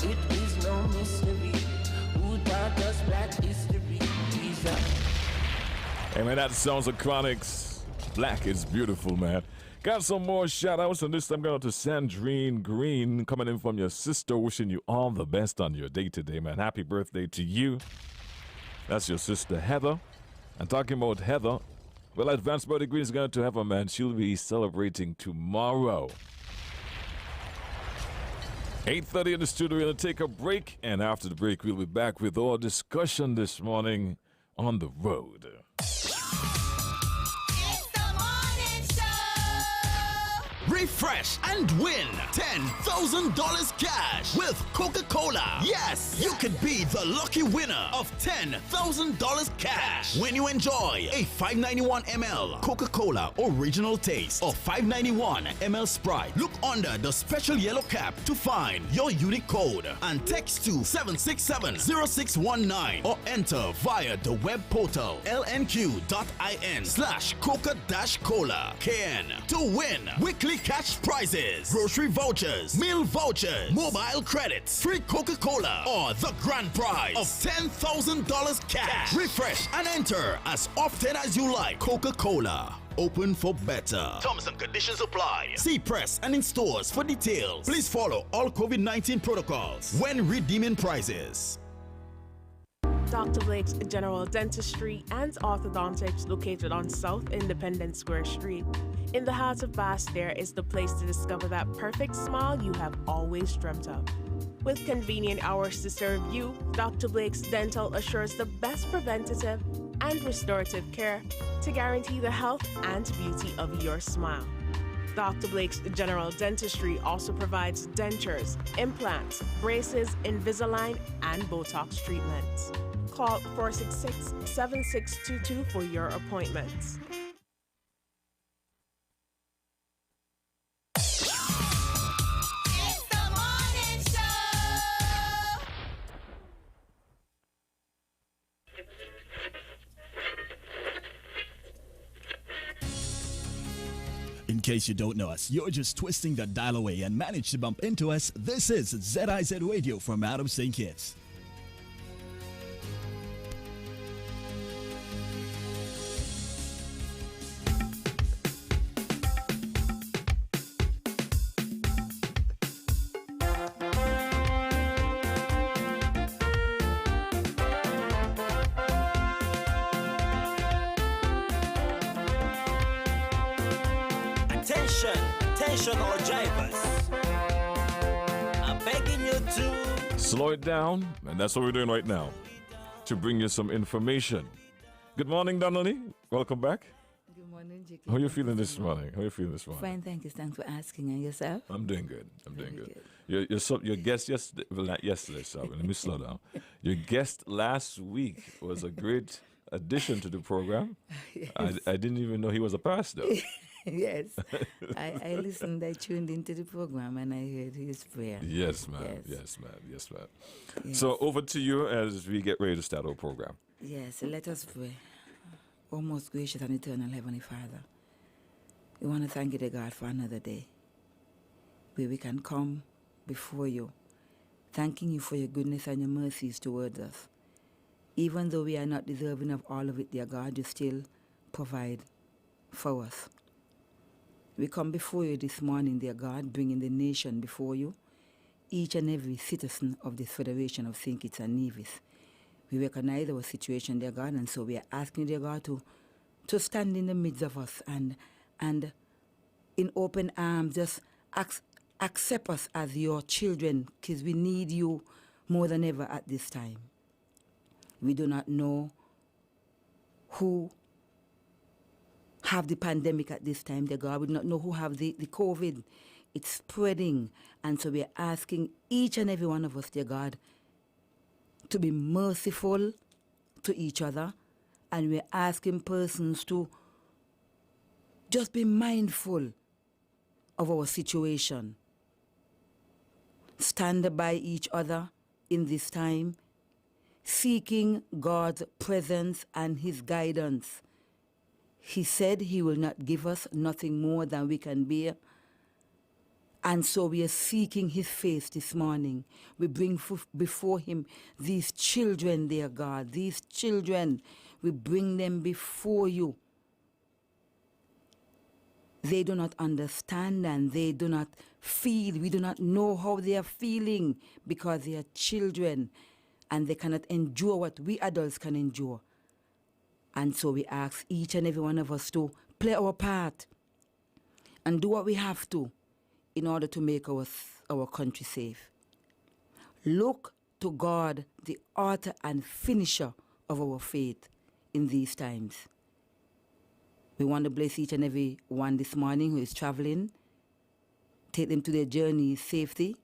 it is no mystery. Who taught us black history? Hey man, that sounds of Chronixx. Black is beautiful, man. Got some more shout outs, and this time going to Sandrine Green, coming in from your sister, wishing you all the best on your day today, man. Happy birthday to you. That's your sister Heather. And talking about Heather, well, advanced birthday greetings going to Heather, man. She'll be celebrating tomorrow. 8:30 in the studio. We'll take a break, and after the break, we'll be back with our discussion this morning on the road. Refresh and win $10,000 cash with Coca-Cola. Yes, you could be the lucky winner of $10,000 cash when you enjoy a 591 ml Coca-Cola Original Taste or 591 ml Sprite. Look under the special yellow cap to find your unique code and text to 767-0619 or enter via the web portal lnq.in/Coca-Cola. KN to win weekly cash prizes, grocery vouchers, meal vouchers, mobile credits, free Coca-Cola, or the grand prize of $10,000 cash. Refresh and enter as often as you like. Coca-Cola. Open for better. Terms and conditions apply. See press and in stores for details. Please follow all COVID-19 protocols when redeeming prizes. Dr. Blake's General Dentistry and Orthodontics, located on South Independence Square Street. In the heart of Bass, there is the place to discover that perfect smile you have always dreamt of. With convenient hours to serve you, Dr. Blake's Dental assures the best preventative and restorative care to guarantee the health and beauty of your smile. Dr. Blake's General Dentistry also provides dentures, implants, braces, Invisalign, and Botox treatments. Call 466-7622 for your appointments. In case you don't know us, you're just twisting the dial away and managed to bump into us. This is ZIZ Radio from Adam St. Kitts. Attention all drivers, I'm begging you to slow it down, and that's what we're doing right now, to bring you some information. Good morning, Donnelly. Welcome back. Good morning, Jackie. How are you feeling this morning? Fine, thank you. Thanks for asking. And yourself? I'm doing good. Your guest yesterday, well, not yesterday, sorry, let me slow down. Your guest last week was a great addition to the program. Yes. I didn't even know he was a pastor. Yes. I listened, I tuned into the program and I heard his prayer. Yes, ma'am. Yes, ma'am. Yes. So over to you as we get ready to start our program. Yes, let us pray. O most gracious and eternal Heavenly Father, we want to thank you, dear God, for another day where we can come before you, thanking you for your goodness and your mercies towards us. Even though we are not deserving of all of it, dear God, you still provide for us. We come before you this morning, dear God, bringing the nation before you, each and every citizen of this Federation of St. Kitts and Nevis. We recognize our situation, dear God, and so we are asking, dear God, to stand in the midst of us and in open arms, just accept us as your children, because we need you more than ever at this time. We do not know who have the pandemic at this time, dear God. We do not know who have the COVID. It's spreading. And so we are asking each and every one of us, dear God, to be merciful to each other. And we're asking persons to just be mindful of our situation. Stand by each other in this time, seeking God's presence and his guidance. He said he will not give us nothing more than we can bear. And so we are seeking his face this morning. We bring before him these children, dear God. These children, we bring them before you. They do not understand and they do not feel. We do not know how they are feeling because they are children and they cannot endure what we adults can endure. And so we ask each and every one of us to play our part and do what we have to in order to make our country safe. Look to God, the author and finisher of our faith in these times. We want to bless each and every one this morning who is traveling. Take them to their journey safety.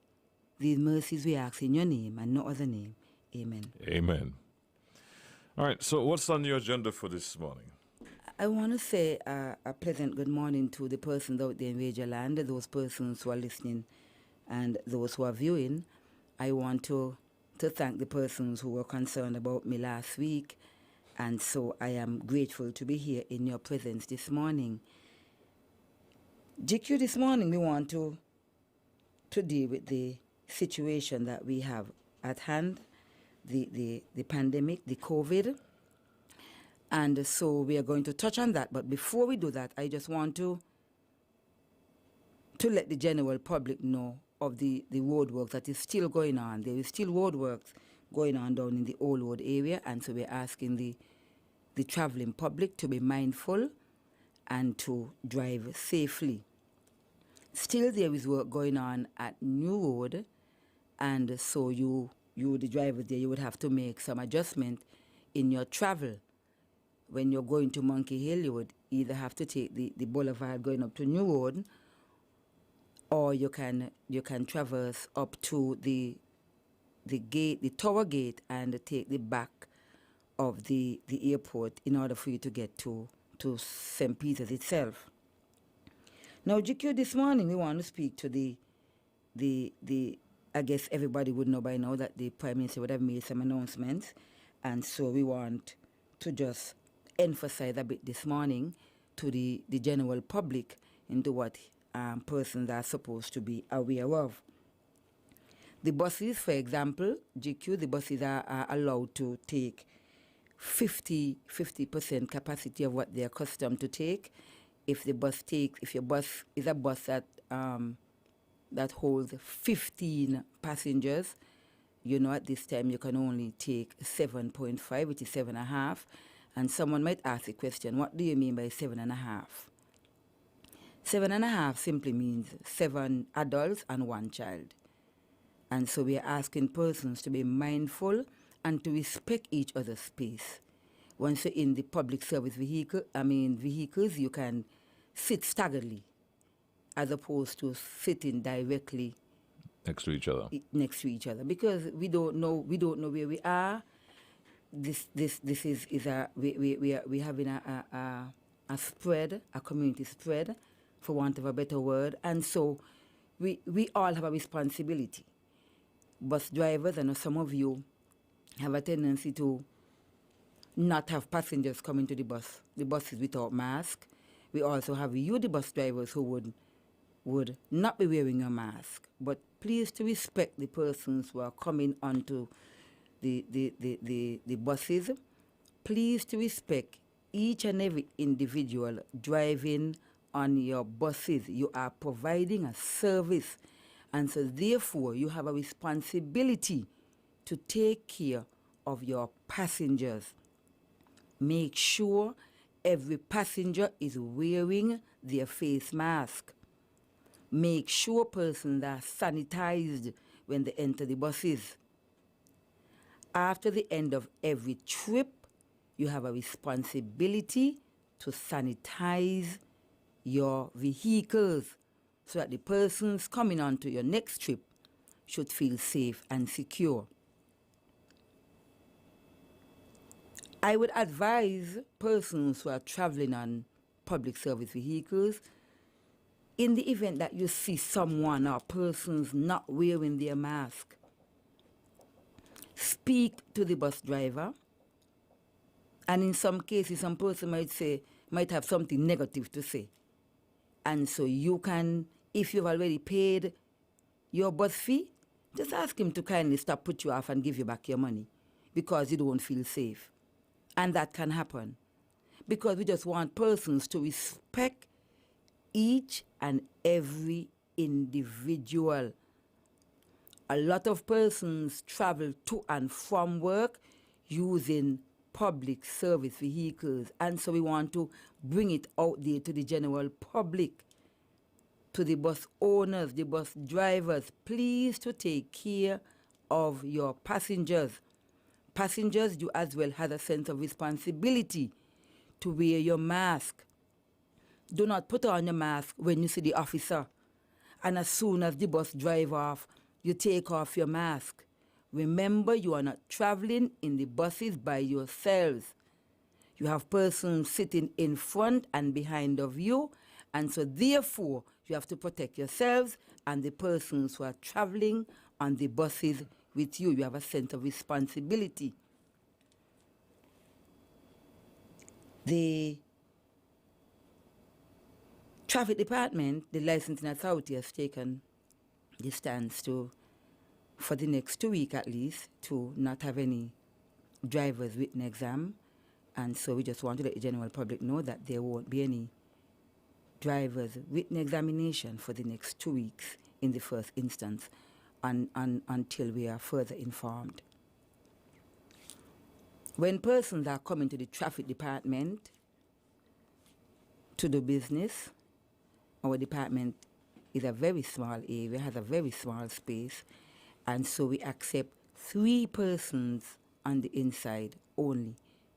These mercies we ask in your name and no other name. Amen. Amen. All right, so what's on your agenda for this morning? I want to say a pleasant good morning to the persons out there in Radio Land, those persons who are listening and those who are viewing. I want to thank the persons who were concerned about me last week, and so I am grateful to be here in your presence this morning. GQ, this morning we want to deal with the situation that we have at hand, the pandemic, the COVID. And so we are going to touch on that. But before we do that, I just want to let the general public know of the road work that is still going on. There is still road works going on down in the Old Road area. And so we're asking the traveling public to be mindful and to drive safely. Still there is work going on at New Road. And so you the driver there, you would have to make some adjustment in your travel. When you're going to Monkey Hill, you would either have to take the boulevard going up to New Road, or you can traverse up to the gate, the tower gate, and take the back of the airport in order for you to get to St. Peter's itself. Now, GQ, this morning we want to speak to the I guess everybody would know by now that the Prime Minister would have made some announcements, and so we want to just emphasize a bit this morning to the general public into what persons are supposed to be aware of. The buses, for example, GQ, the buses are allowed to take 50% capacity of what they're accustomed to take. If your bus is a bus that holds 15 passengers, at this time you can only take 7.5, which is 7.5. And someone might ask the question, what do you mean by 7.5? 7.5 simply means 7 adults and 1 child. And so we are asking persons to be mindful and to respect each other's space. Once you're in the public service vehicles, you can sit staggeredly as opposed to sitting directly next to each other. Because we don't know where we are. This is we having a spread, a community spread, for want of a better word, and so we all have a responsibility. Bus drivers, I know some of you have a tendency to not have passengers coming to the bus. The bus is without mask. We also have the bus drivers who would not be wearing a mask. But please to respect the persons who are coming onto the buses. Please to respect each and every individual driving on your buses. You are providing a service, and so therefore you have a responsibility to take care of your passengers. Make sure every passenger is wearing their face mask. Make sure persons are sanitized when they enter the buses. After the end of every trip, you have a responsibility to sanitize your vehicles so that the persons coming on to your next trip should feel safe and secure. I would advise persons who are traveling on public service vehicles, in the event that you see someone or persons not wearing their mask, speak to the bus driver, and in some cases, some person might have something negative to say, and so you can if you've already paid your bus fee, just ask him to kindly stop, put you off, and give you back your money because you don't feel safe. And that can happen because we just want persons to respect each and every individual. A lot of persons travel to and from work using public service vehicles, and so we want to bring it out there to the general public, to the bus owners, the bus drivers, please to take care of your passengers. Passengers, you as well have a sense of responsibility to wear your mask. Do not put on your mask when you see the officer, and as soon as the bus drive off, you take off your mask. Remember, you are not traveling in the buses by yourselves. You have persons sitting in front and behind of you, and so therefore you have to protect yourselves and the persons who are traveling on the buses with you. You have a sense of responsibility. The traffic department, the licensing authority, has taken the stance to, for the next 2 weeks at least, to not have any drivers written exam. And so we just want to let the general public know that there won't be any drivers written examination for the next 2 weeks in the first instance until we are further informed. When persons are coming to the traffic department to do business, our department is a very small area, has a very small space, and so we accept 3 persons on the inside only.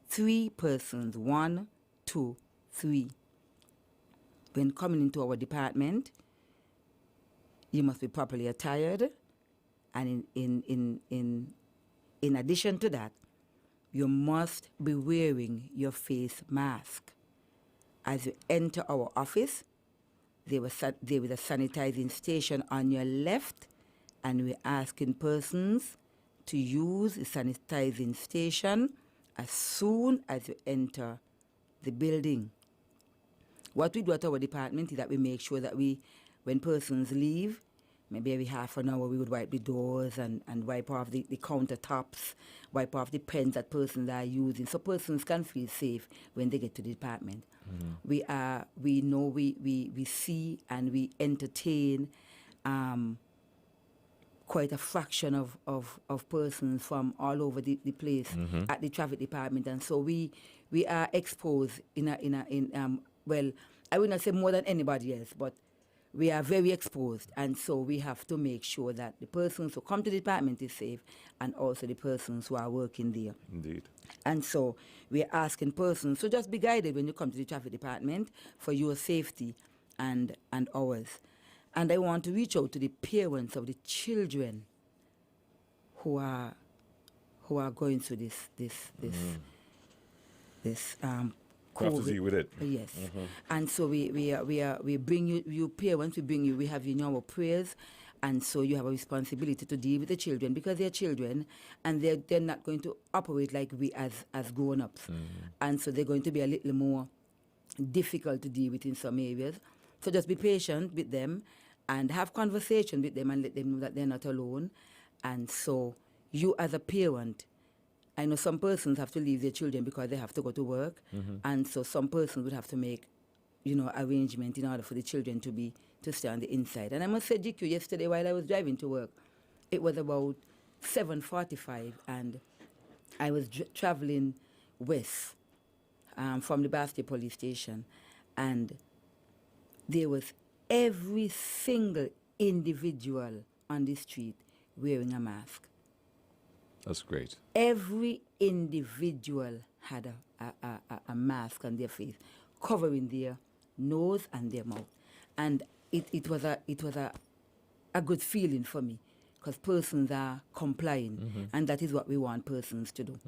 3 persons, 1, 2, 3. When coming into our department, you must be properly attired, and in addition to that, you must be wearing your face mask. As you enter our office, there is a sanitizing station on your left, and we're asking persons to use the sanitizing station as soon as you enter the building. What we do at our department is that we make sure that when persons leave, maybe every half an hour we would wipe the doors and wipe off the countertops, wipe off the pens that persons are using, so persons can feel safe when they get to the department. Mm-hmm. We see and we entertain quite a fraction of persons from all over the place at the traffic department, and so we are exposed well, I would not say more than anybody else, but we are very exposed, and so we have to make sure that the persons who come to the department is safe, and also the persons who are working there. Indeed. And so we are asking persons, so just be guided when you come to the traffic department for your safety and ours. And I want to reach out to the parents of the children who are going through this prophecy with it. Yes. And so we bring you parents, we have you in our prayers, and so you have a responsibility to deal with the children because they're children and they're not going to operate like we as grown-ups. And so they're going to be a little more difficult to deal with in some areas. So just be patient with them and have conversation with them and let them know that they're not alone. And so you as a parent, I know some persons have to leave their children because they have to go to work, and so some persons would have to make, arrangement in order for the children to stay on the inside. And I must say, GQ, yesterday while I was driving to work, it was about 7:45, and I was traveling west from the Bastille police station, and there was every single individual on the street wearing a mask. That's great. Every individual had a mask on their face, covering their nose and their mouth. And it was a good feeling for me because persons are complying, and that is what we want persons to do.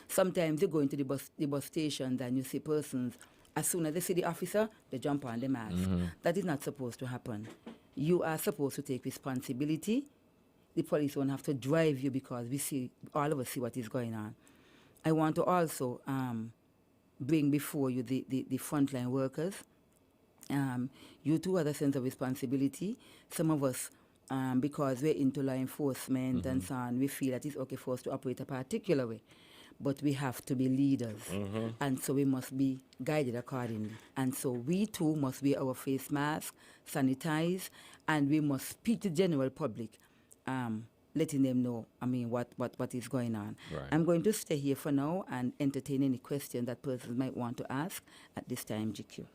Sometimes you go into the bus stations and you see persons, as soon as they see the officer, they jump on the mask. That is not supposed to happen. You are supposed to take responsibility. The police won't have to drive you because all of us see what is going on. I want to also bring before you the frontline workers You too have a sense of responsibility. Some of us, because we're into law enforcement and so on, we feel that it's okay for us to operate a particular way. But we have to be leaders, and so we must be guided accordingly. And so we too must wear our face mask, sanitize, and we must speak to the general public, letting them know, what is going on. Right. I'm going to stay here for now and entertain any questions that persons might want to ask at this time, GQ.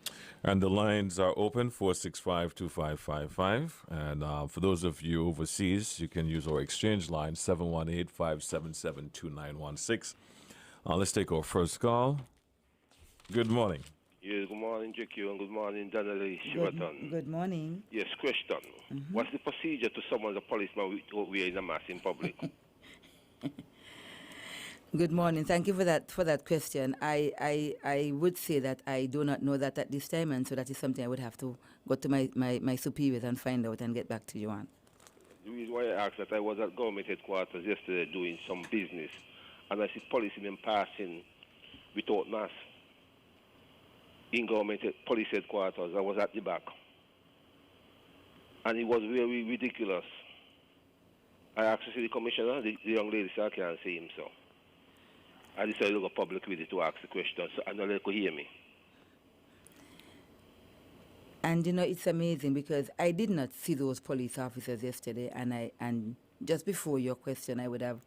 And the lines are open, 465-2555. And for those of you overseas, you can use our exchange line, 718-577-2916. Let's take our first call. Good morning. Yes, good morning, JQ, and good morning, Donnelly Shiverton. Good morning. Yes, question. What's the procedure to summon the policeman without wearing a mask in public? Good morning. Thank you for that question. I would say that I do not know that at this time, and so that is something I would have to go to my superiors and find out and get back to you on. The reason why I asked that, I was at government headquarters yesterday doing some business, and I see policemen passing without mask in government police headquarters. I was at the back, and it was very ridiculous. I asked to see the commissioner. The young lady said I can't see him, so I decided to go public with it to ask the question, so I know they could hear me. And it's amazing because I did not see those police officers yesterday, and just before your question, I would have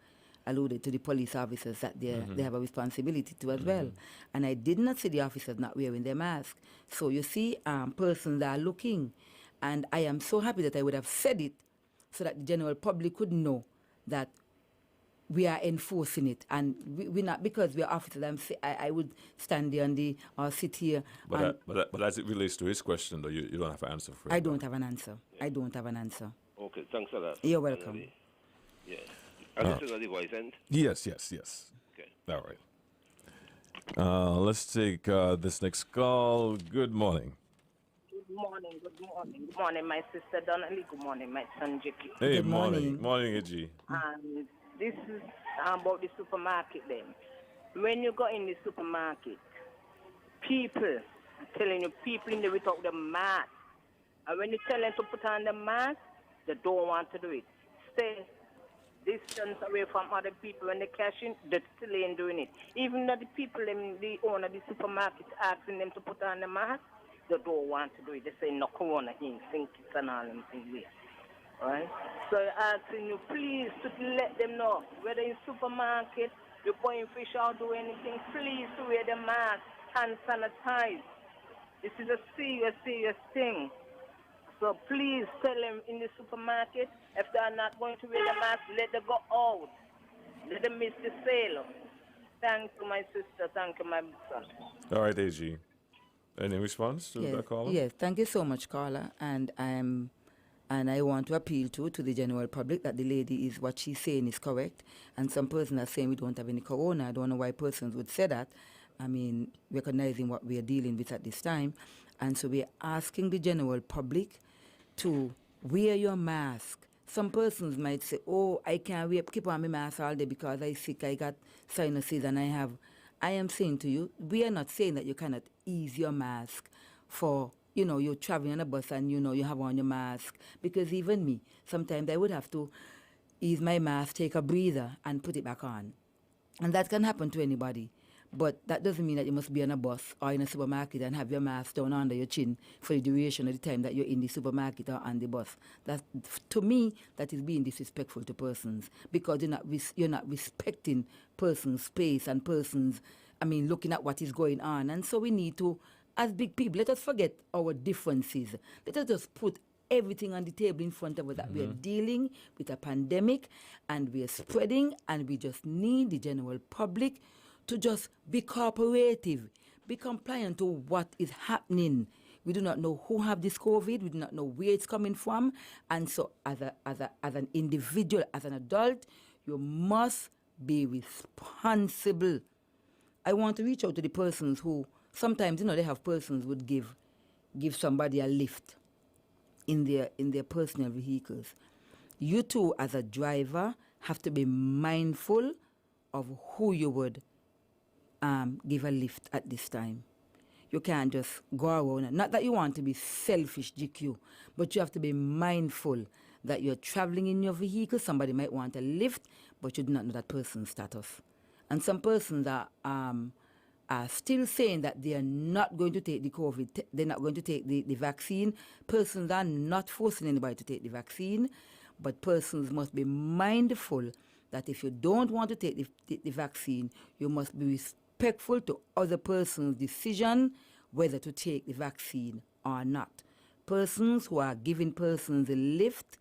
alluded to the police officers that they have a responsibility to as well. And I did not see the officers not wearing their mask. So you see, persons are looking, and I am so happy that I would have said it so that the general public could know that we are enforcing it, and we're not, because we are officers. I would stand there or sit here. But as it relates to his question, though, you don't have an answer for it. I don't have an answer. I don't have an answer. Okay, thanks a lot. You're welcome. Yeah. And listen to the voice, and Yes. okay. All right. Let's take this next call. Good morning. Good morning, my sister Donnelly. Good morning, my son Jackie. Hey, Good morning. Morning, Iggy. And this is about the supermarket then. When you go in the supermarket, people, I'm telling you, people in there without the mask. And when you tell them to put on the mask, they don't want to do it. Stay distance away from other people. When they cash in, they still ain't doing it. Even though the people, the owner of the supermarket, asking them to put on the mask, they don't want to do it. They say no corona in, think it's and all them things. Right? So I'm asking you, please, to let them know, whether in supermarket, you're buying fish or do anything, please to wear the mask, hand sanitize. This is a serious, serious thing. So please tell them in the supermarket, if they are not going to wear the mask, let them go out. Let them miss the sale. Thank you, my sister. Thank you, my son. All right, AG. Any response to that caller? Yes, thank you so much, caller. And I want to appeal to the general public that the lady is, what she's saying is correct. And some persons are saying we don't have any corona. I don't know why persons would say that. I mean, recognizing what we are dealing with at this time. And so we're asking the general public to wear your mask. Some persons might say, oh, I can't keep on my mask all day because I'm sick, I got sinuses, and I am saying to you, we are not saying that you cannot ease your mask for, you're traveling on a bus and you have on your mask. Because even me, sometimes I would have to ease my mask, take a breather, and put it back on. And that can happen to anybody. But that doesn't mean that you must be on a bus or in a supermarket and have your mask down under your chin for the duration of the time that you're in the supermarket or on the bus. That, to me, that is being disrespectful to persons, because you're not respecting persons' space and persons, looking at what is going on. And so we need to, as big people, let us forget our differences. Let us just put everything on the table in front of us, that we are dealing with a pandemic and we are spreading, and we just need the general public to just be cooperative, be compliant to what is happening. We do not know who have this COVID. We do not know where it's coming from. And so as an individual, as an adult, you must be responsible. I want to reach out to the persons who, sometimes, they have persons would give somebody a lift in their personal vehicles. You too, as a driver, have to be mindful of who you would give a lift at this time. you can't just go around. Not that you want to be selfish, GQ, but you have to be mindful that you're traveling in your vehicle. Somebody might want a lift, but you do not know that person's status. And some persons are still saying that they are not going to take the COVID, they're not going to take the vaccine. Persons are not forcing anybody to take the vaccine, but persons must be mindful that if you don't want to take the vaccine, you must be respectful to other person's decision whether to take the vaccine or not. Persons who are giving persons a lift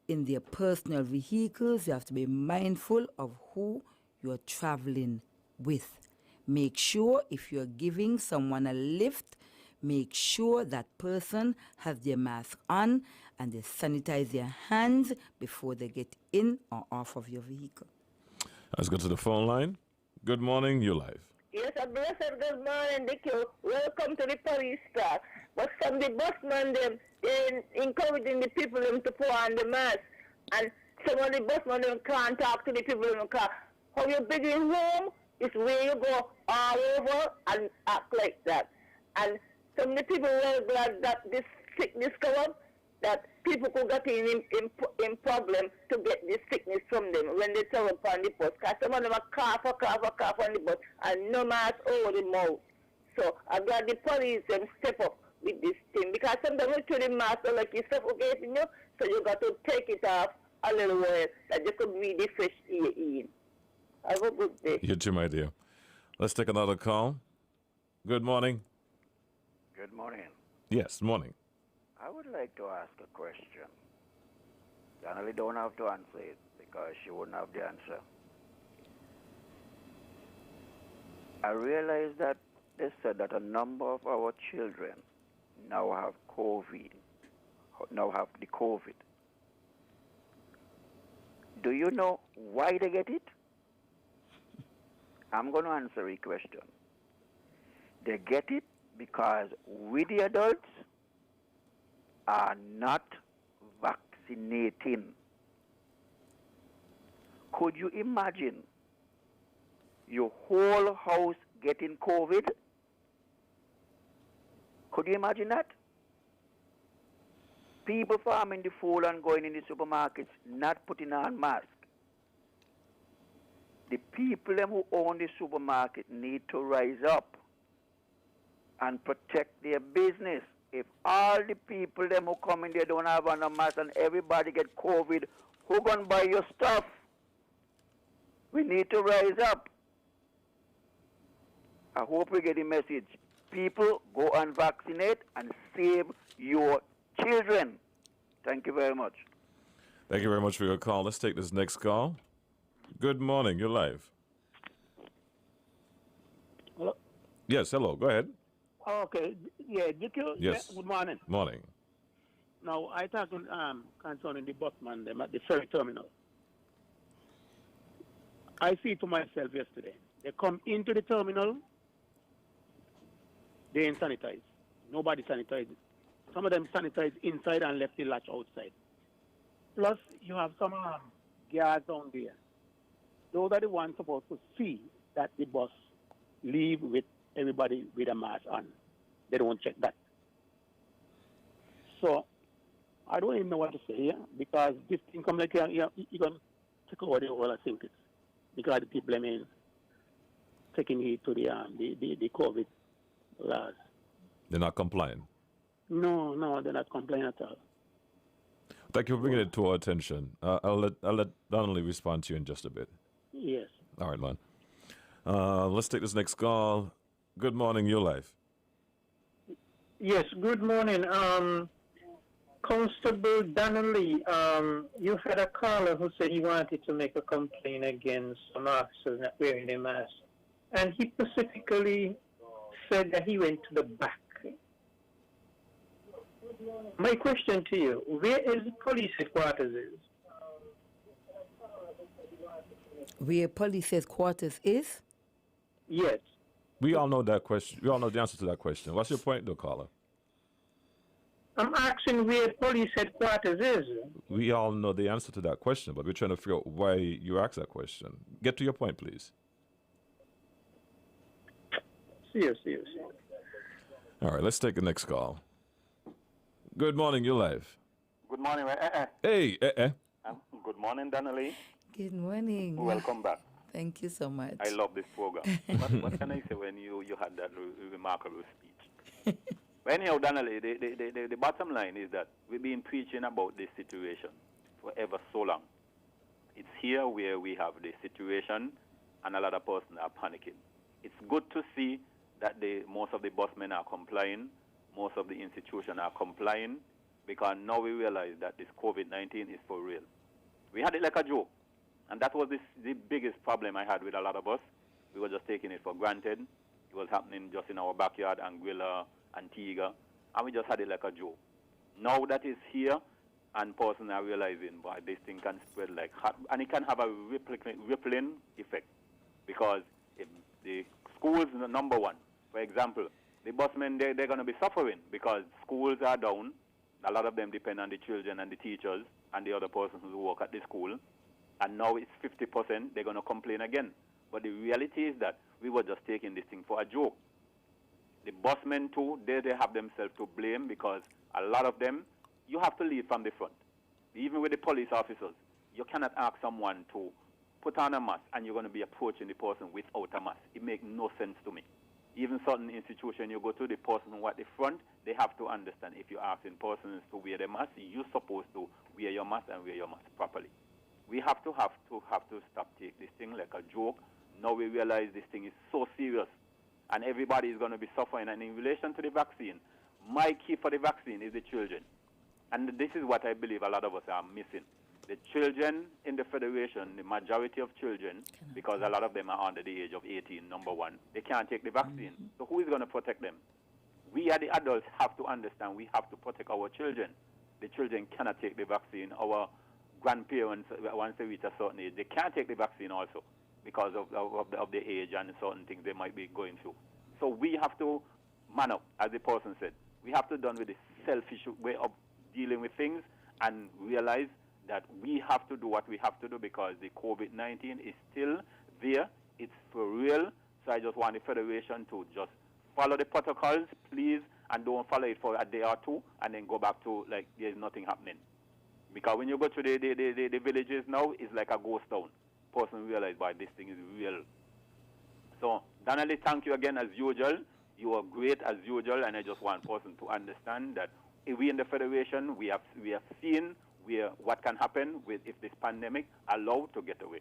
in their personal vehicles, you have to be mindful of who you're traveling with. Make sure if you're giving someone a lift, make sure that person has their mask on and they sanitize their hands before they get in or off of your vehicle. Let's go to the phone line. Good morning, you're live. Yes, a blessed good morning, DQ. Welcome to the police star. But from the busman, them encouraging the people them to put on the mask. And some of the busman them can't talk to the people in the car. How you begin home is where you go all over and act like that. And some of the people were glad that this sickness come up, that people could get in problem to get this sickness from them when they travel upon the bus. Because some of them are cough on the bus and no mask over the mouth. So I'm glad the police them step up with this thing. Because sometimes you the mask are like you're suffocating you, so you got to take it off a little while that you could breathe the fresh air in. Have a good day. You too, my dear. Let's take another call. Good morning. Good morning. Yes, morning. I would like to ask a question. Donnelly don't have to answer it because she wouldn't have the answer. I realize that they said that a number of our children now have COVID, now have the COVID. Do you know why they get it? I'm going to answer a question. They get it because we, the adults, are not vaccinating. Could you imagine your whole house getting COVID? Could you imagine that? People farming the food and going in the supermarkets, not putting on masks. The people them who own the supermarket need to rise up and protect their business. If all the people them who come in there don't have on a mask and everybody get COVID, who gonna buy your stuff? We need to rise up. I hope we get the message. People, go and vaccinate and save your children. Thank you very much. Thank you very much for your call. Let's take this next call. Good morning. You're live. Hello? Yes, hello. Go ahead. Oh, okay. Yeah, DQ. Yes. Yeah, good morning. Morning. Now, I talking concerning the busman them at the ferry terminal. I see it for myself yesterday. They come into the terminal, they ain't sanitized. Nobody sanitized it. Some of them sanitized inside and left the latch outside. Plus, you have some guards down there. Those are the ones supposed to see that the bus leave with everybody with a mask on. They don't check that. So, I don't even know what to say here because this thing comes like you're going to take over the whole, I think it's because the people, I mean, taking heed to the COVID laws. They're not complying. No, they're not complying at all. Thank you for bringing it to our attention. I'll let Donnelly respond to you in just a bit. Yes. All right, man. Let's take this next call. Good morning, you're live. Yes, good morning. Constable Donnelly, you had a caller who said he wanted to make a complaint against some officers not wearing their mask. And he specifically said that he went to the back. My question to you, where is the police headquarters is? Where police headquarters is? Yes. We all know that question. We all know the answer to that question. What's your point, though, caller? I'm asking where police headquarters is. We all know the answer to that question, but we're trying to figure out why you asked that question. Get to your point, please. Yes. All right, let's take the next call. Good morning, you're live. Good morning. Hey, Good morning, Donnelly. Good morning. Welcome back. Thank you so much. I love this program. what can I say when you had that remarkable speech? But anyhow, Donnelly, the bottom line is that we've been preaching about this situation for ever so long. It's here where we have the situation and a lot of persons are panicking. It's good to see that most of the busmen are complying, most of the institutions are complying, because now we realize that this COVID-19 is for real. We had it like a joke, and that was the biggest problem I had with a lot of us. We were just taking it for granted. It was happening just in our backyard, Anguilla, Antigua, and we just had it like a joke. Now that it's here, and persons are realizing, boy, this thing can spread like hot, and it can have a rippling effect, because if the schools, number one, for example, the busmen, they're going to be suffering because schools are down. A lot of them depend on the children and the teachers and the other persons who work at the school. And now it's 50%, they're going to complain again. But the reality is that we were just taking this thing for a joke. The busmen too, they have themselves to blame, because a lot of them, you have to lead from the front. Even with the police officers, you cannot ask someone to put on a mask and you're going to be approaching the person without a mask. It makes no sense to me. Even certain institutions, you go to the person who at the front, they have to understand if you're asking persons to wear the mask, you're supposed to wear your mask and wear your mask properly. We have to stop take this thing like a joke. Now we realize this thing is so serious, and everybody is going to be suffering. And in relation to the vaccine, my key for the vaccine is the children. And this is what I believe a lot of us are missing. The children in the Federation, the majority of children, because a lot of them are under the age of 18, number one, they can't take the vaccine. So who is going to protect them? We are the adults have to understand we have to protect our children. The children cannot take the vaccine. Our grandparents, once they reach a certain age, they can't take the vaccine also because of the age and certain things they might be going through. So we have to man up, as the person said. We have to done with the selfish way of dealing with things and realize that we have to do what we have to do, because the COVID-19 is still there. It's for real. So I just want the Federation to just follow the protocols, please, and don't follow it for a day or two and then go back to like there's nothing happening. Because when you go to the villages now, it's like a ghost town. Person realize why this thing is real. So, Donnelly, thank you again as usual. You are great as usual, and I just want person to understand that we in the Federation, we have seen what can happen if this pandemic allowed to get away.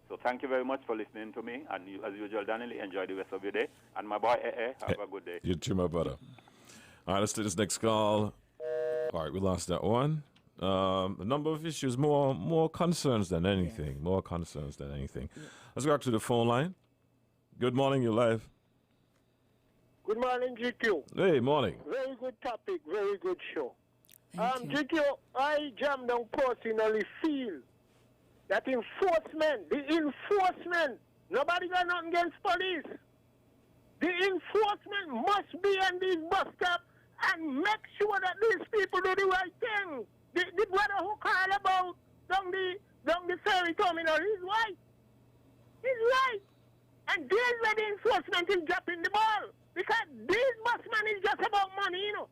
So thank you very much for listening to me, and you, as usual, Donnelly, enjoy the rest of your day. And my boy, have a good day. You too, my brother. All right, let's take this next call. All right, we lost that one. A number of issues, more concerns than anything. Yeah. More concerns than anything. Yeah. Let's go back to the phone line. Good morning, you're live. Good morning, GQ. Hey, morning. Very good topic, very good show. GQ, I Jamdong personally feel that the enforcement, nobody got nothing against police. The enforcement must be on these bus stops and make sure that these people do the right thing. The brother who called about down the ferry terminal, he's right. He's right. And this is where the enforcement is dropping the ball. Because these busmen is just about money, you know.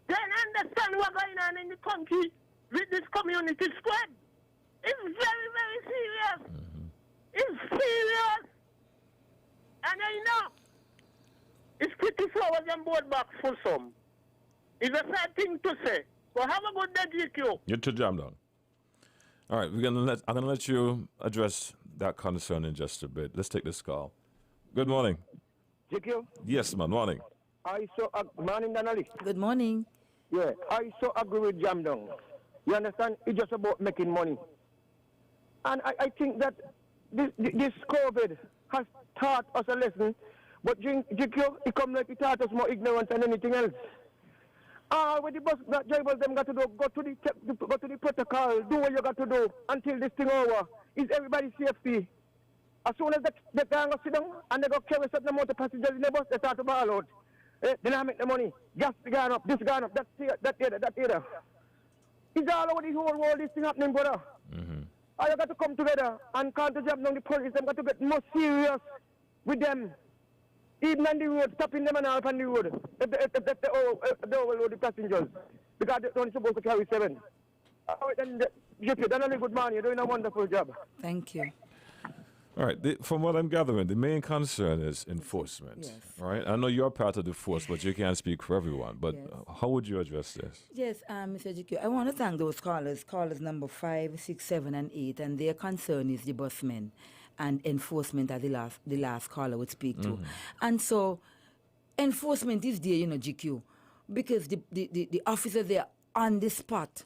They understand what's going on in the country with this community spread. It's very, very serious. Mm-hmm. It's serious. And I know it's pretty flowers and board box for some. It's a sad thing to say. But have a good day, GQ. You're too jammed on. All right, I'm gonna let you address that concern in just a bit. Let's take this call. Good morning. GQ? Yes, man. Morning. Morning, Donnelly. Good morning. Yeah, I so agree with Jamdong. You understand? It's just about making money. And I think that this COVID has taught us a lesson, but GQ, it comes like it taught us more ignorance than anything else. When the bus drivers them got to do, go to the protocol, do what you got to do until this thing over. Is everybody's safety? As soon as they can go sit down and they go carry certain amount of passengers in the bus, they start to ball out. They don't make the money. Gas gone up, this gone up, that here. It's all over the whole world, this thing happening, brother. Mm-hmm. All you got to come together and can't jump down the police. Them got to get more serious with them. even on the road, stopping them and all on the road, if they overload the passengers, because they're only supposed to carry 7. Then, you've done a good man. You're doing a wonderful job. Thank you. All right. From what I'm gathering, the main concern is enforcement. Yes. Right. I know you're part of the force, but you can't speak for everyone. But how would you address this? Yes, Mr. GQ, I want to thank those callers number 5, 6, 7, and 8, and their concern is the busmen and enforcement, as the last caller would speak to. And so, enforcement is there, GQ, because the officers, they are on the spot.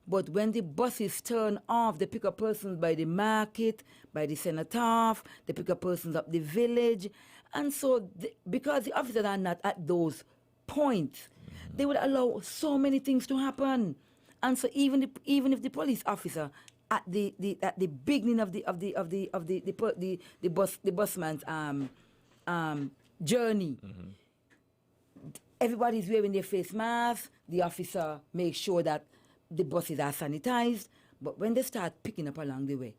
But when the buses turn off, they pick up persons by the market, by the cenotaph, they pick up persons up the village. And so, because the officers are not at those points, they would allow so many things to happen. And so even if the police officer at the beginning of the busman's journey, everybody's wearing their face mask, the officer makes sure that the buses are sanitized, but when they start picking up along the way,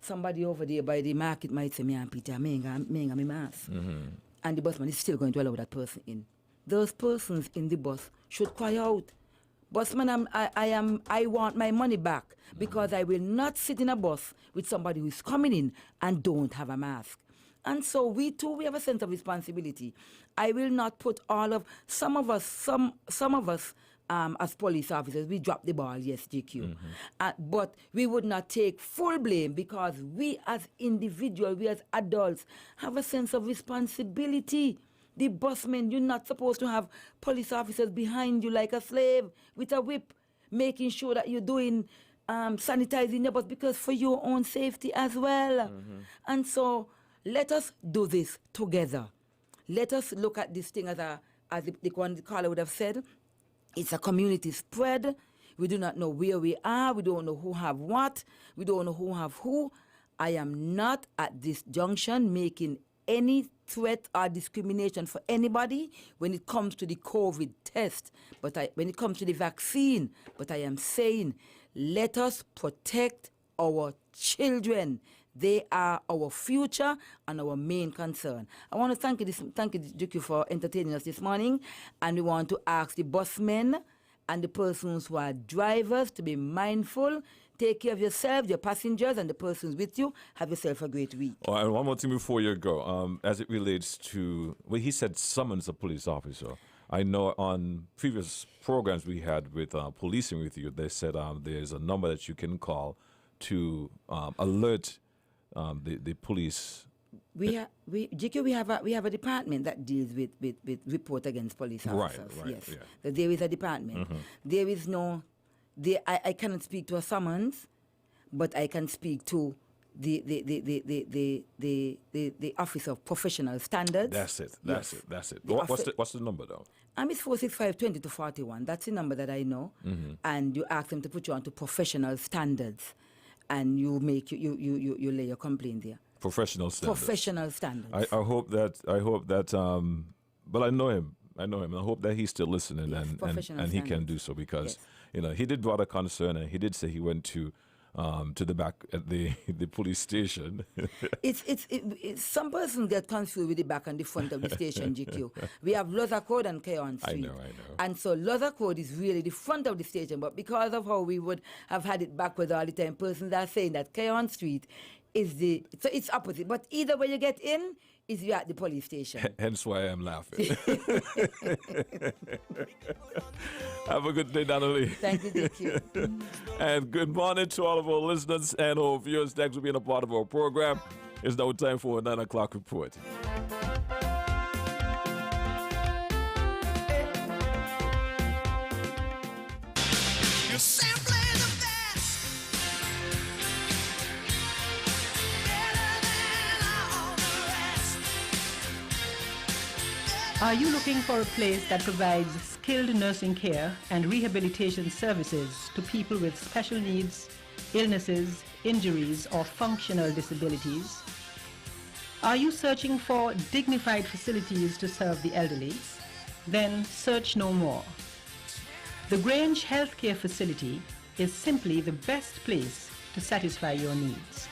somebody over there by the market might say, me and Peter, me ain't my mask. And the busman is still going to allow that person in. Those persons in the bus should cry out, busman, I want my money back, because I will not sit in a bus with somebody who is coming in and don't have a mask. And so we too, we have a sense of responsibility. I will not put all of, some of us, as police officers, we drop the ball, yes, GQ. But we would not take full blame, because we as individuals, we as adults, have a sense of responsibility. The busmen, you're not supposed to have police officers behind you like a slave with a whip, making sure that you're doing sanitizing your bus, because for your own safety as well. And so let us do this together. Let us look at this thing as the caller would have said, it's a community spread. We do not know where we are. We don't know who have what. We don't know who have who. I am not at this junction making any threat or discrimination for anybody when it comes to the COVID test, but when it comes to the vaccine. But I am saying, let us protect our children. They are our future and our main concern. I want to thank you, GQ, for entertaining us this morning. And we want to ask the busmen and the persons who are drivers to be mindful. Take care of yourself, your passengers, and the persons with you. Have yourself a great week. Oh, and one more thing before you go. As it relates to, well, he said summons a police officer. I know on previous programs we had with Policing With You, they said there's a number that you can call to alert the police. We have a department that deals with report against police officers. Right. Yes, yeah. There is a department. There is no. I cannot speak to a summons, but I can speak to the Office of Professional Standards. That's it. What's the number though? It's 465-20-41. That's the number that I know. And you ask them to put you onto professional standards, and you lay your complaint there. Professional standards. Professional standards. I hope that. But I know him. I hope that he's still listening, and he can do so, because he did brought a concern, and he did say he went to the back at the police station. it's some person get confused with the back and the front of the station, GQ. We have Lother Road and Keon Street. I know. And so Lother Road is really the front of the station, but because of how we would have had it backwards all the time, persons are saying that Keon Street is so it's opposite. But either way you get in, is you at the police station. Hence why I'm laughing. Have a good day, Donnelly. Thank you, DQ. And good morning to all of our listeners and our viewers. Thanks for being a part of our program. It's now time for a 9 o'clock report. Are you looking for a place that provides skilled nursing care and rehabilitation services to people with special needs, illnesses, injuries, or functional disabilities? Are you searching for dignified facilities to serve the elderly? Then search no more. The Grange Healthcare Facility is simply the best place to satisfy your needs.